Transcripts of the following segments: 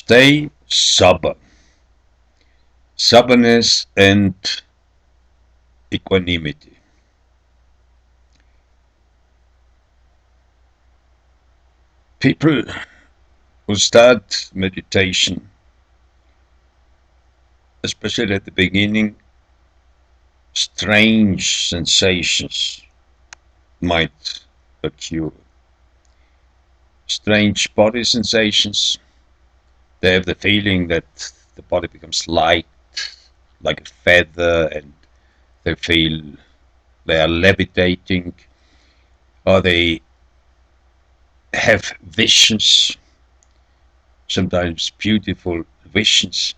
Stay sober. Soberness and equanimity. People who start meditation, especially at the beginning, strange sensations might occur. Strange body sensations. They have the feeling that the body becomes light, like a feather, and they feel they are levitating, or they have visions, sometimes beautiful visions.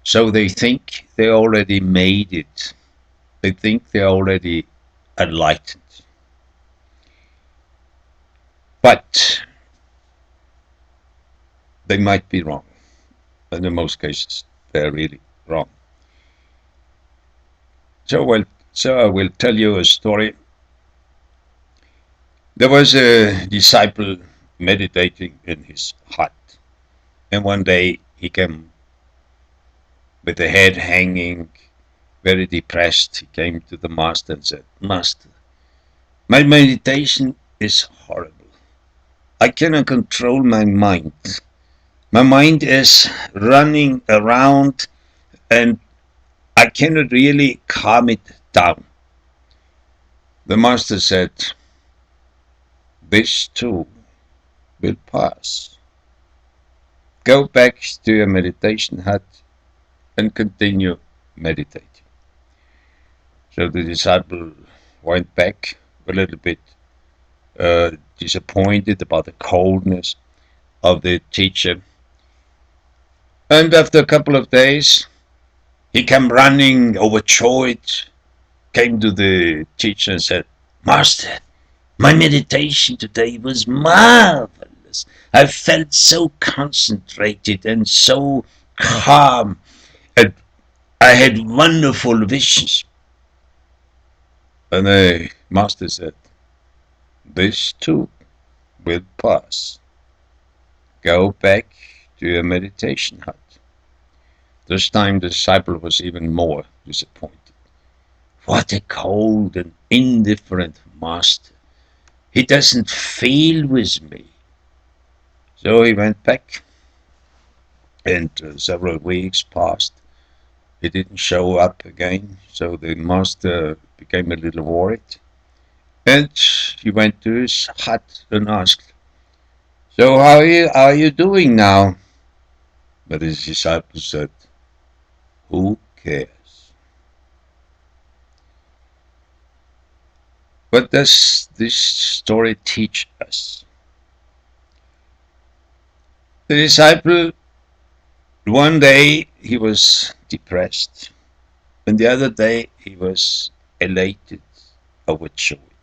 So they think they already made it. They think they're already enlightened. But they might be wrong. And in most cases, they're really wrong. So I will tell you a story. There was a disciple meditating in his hut. And one day he came with the head hanging, very depressed. He came to the master and said, "Master, my meditation is horrible. I cannot control my mind. My mind is running around and I cannot really calm it down." The master said, "This too will pass. Go back to your meditation hut and continue meditating." So the disciple went back a little bit disappointed about the coldness of the teacher. And after a couple of days, he came running, overjoyed, came to the teacher and said, "Master, my meditation today was marvelous. I felt so concentrated and so calm, and I had wonderful visions." And the master said, "This too will pass. Go back to your meditation hut." This time the disciple was even more disappointed. What a cold and indifferent master. He doesn't feel with me. So he went back, and several weeks passed. He didn't show up again, so the master became a little worried. And he went to his hut and asked, "So how are you doing now?" But his disciple said, "Who cares?" What does this story teach us? The disciple, one day he was depressed, and the other day he was elated, overjoyed.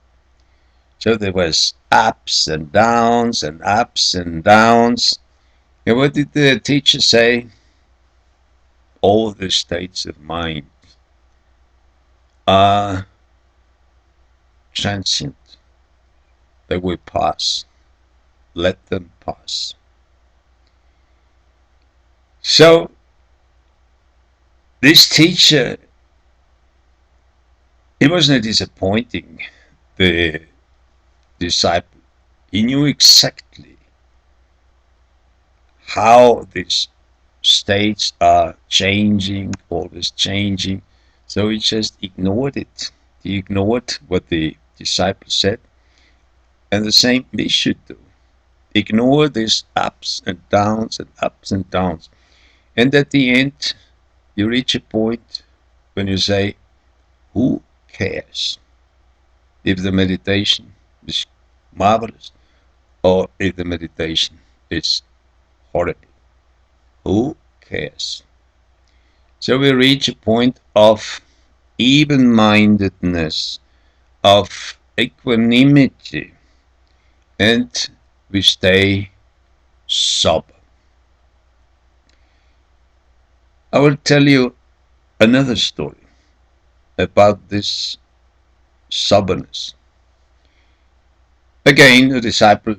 So there was ups and downs and ups and downs. And what did the teacher say? All the states of mind are transient. They will pass. Let them pass. So this teacher, he wasn't disappointing the disciple. He knew exactly how these states are changing, always changing. So he just ignored it. He ignored what the disciple said. And the same we should do. Ignore these ups and downs and ups and downs. And at the end, you reach a point when you say, who cares if the meditation is marvelous or if the meditation is horrible? Who cares? So we reach a point of even-mindedness, of equanimity, and we stay sober. I will tell you another story about this soberness. Again, a disciple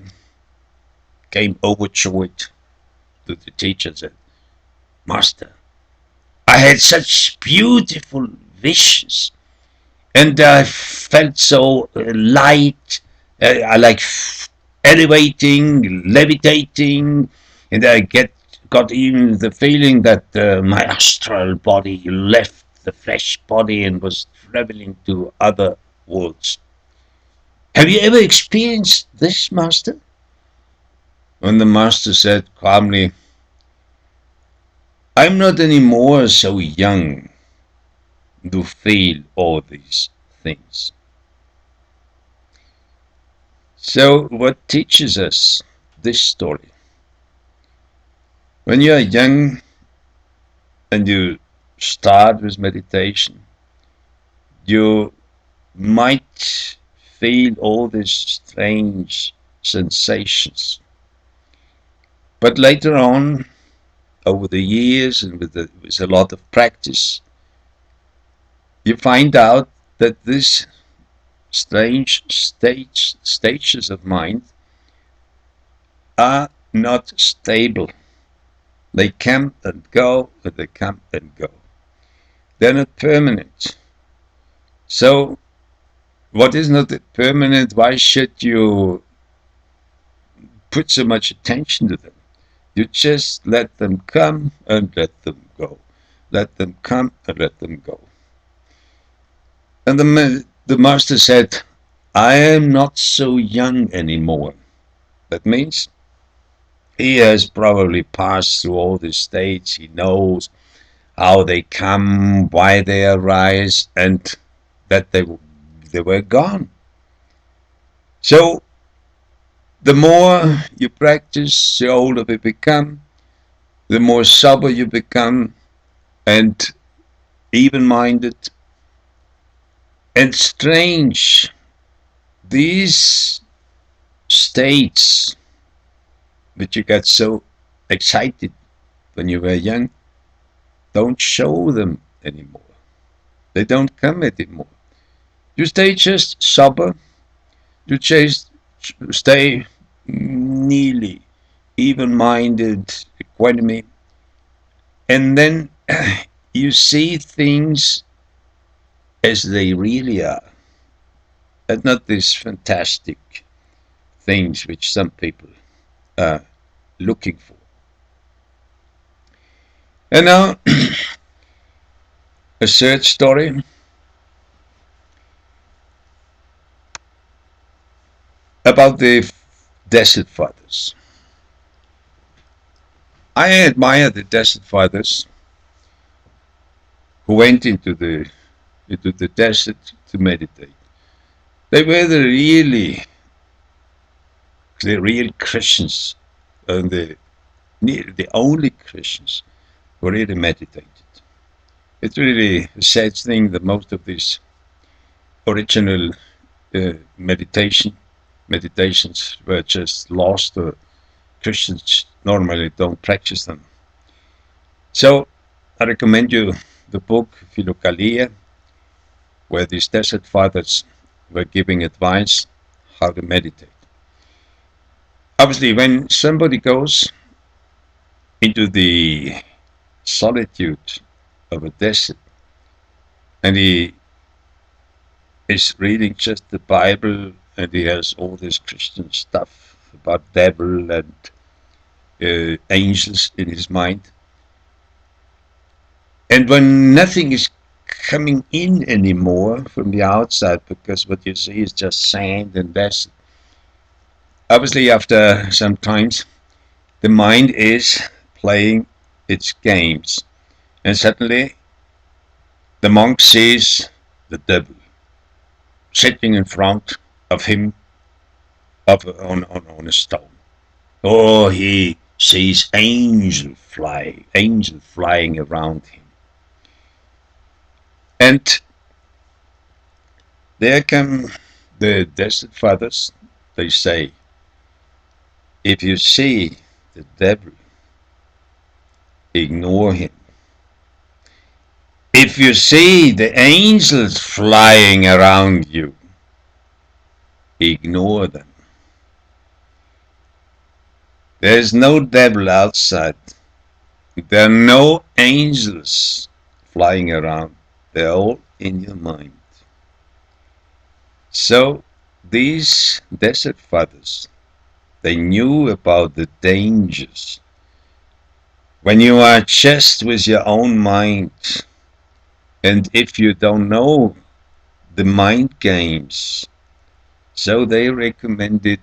came overjoyed to the teacher and said, Master, I had such beautiful visions, and I felt so light. I like elevating, levitating, and I got even the feeling that my astral body left the flesh body and was traveling to other worlds. Have you ever experienced this, Master? And the Master said calmly, I'm not anymore so young to feel all these things. So, what teaches us this story? When you are young and you start with meditation, you might feel all these strange sensations. But later on, over the years and with a lot of practice, you find out that these strange stages of mind are not stable. They come and go, and they come and go. They're not permanent. So, what is not permanent, why should you put so much attention to them? You just let them come and let them go. Let them come and let them go. And the master said, I am not so young anymore. That means he has probably passed through all the states. He knows how they come, why they arise, and that they were gone. So the more you practice, the older you become, the more sober you become, and even-minded. And strange, these states which you got so excited when you were young, don't show them anymore. They don't come anymore. You stay just sober, you just stay nearly even-minded, equanimity, and then you see things as they really are, and not these fantastic things which some people are looking for. And now, a third story about the Desert Fathers. I admire the Desert Fathers who went into the desert to meditate. They were the real Christians, and the only Christians who really meditated. It's really a sad thing that most of these original meditations were just lost, or Christians normally don't practice them. So I recommend you the book Philokalia, where these Desert Fathers were giving advice how to meditate. Obviously, when somebody goes into the solitude of a desert and he is reading just the Bible and he has all this Christian stuff about devil and angels in his mind, and when nothing is coming in anymore from the outside, because what you see is just sand and desert, obviously after some times the mind is playing its games, and suddenly the monk sees the devil sitting in front of him on a stone. Oh, he sees angels flying around him. And there come the Desert Fathers. They say, if you see the devil, ignore him. If you see the angels flying around you, ignore them. There's no devil outside. There are no angels flying around. They're all in your mind. So these desert fathers, they knew about the dangers. When you are just with your own mind, and if you don't know the mind games, so they recommended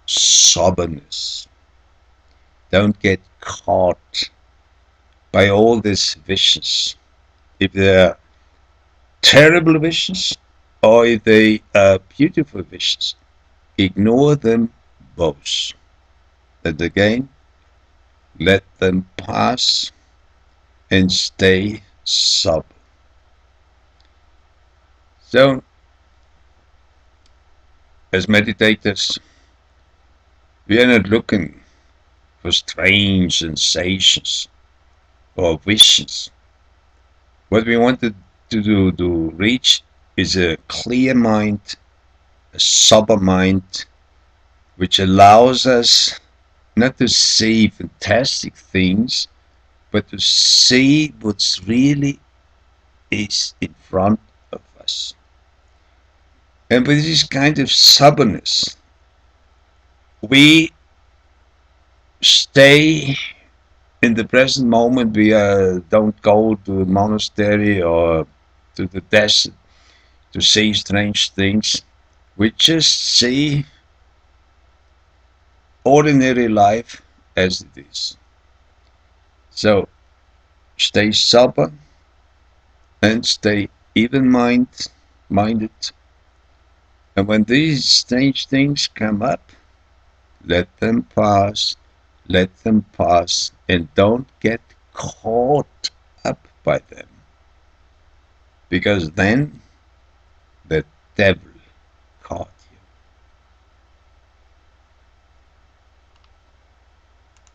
soberness. Don't get caught by all these visions. If they're terrible visions or if they are beautiful visions, ignore them both. And again, let them pass and stay sober. So, as meditators, we are not looking for strange sensations or visions. What we want to reach is a clear mind, a sober mind, which allows us not to see fantastic things, but to see what's really is in front of us. And with this kind of soberness, we stay in the present moment. We don't go to a monastery or to the desert to see strange things. We just see ordinary life as it is. So stay sober and stay even minded. And when these strange things come up, let them pass, and don't get caught up by them. Because then the devil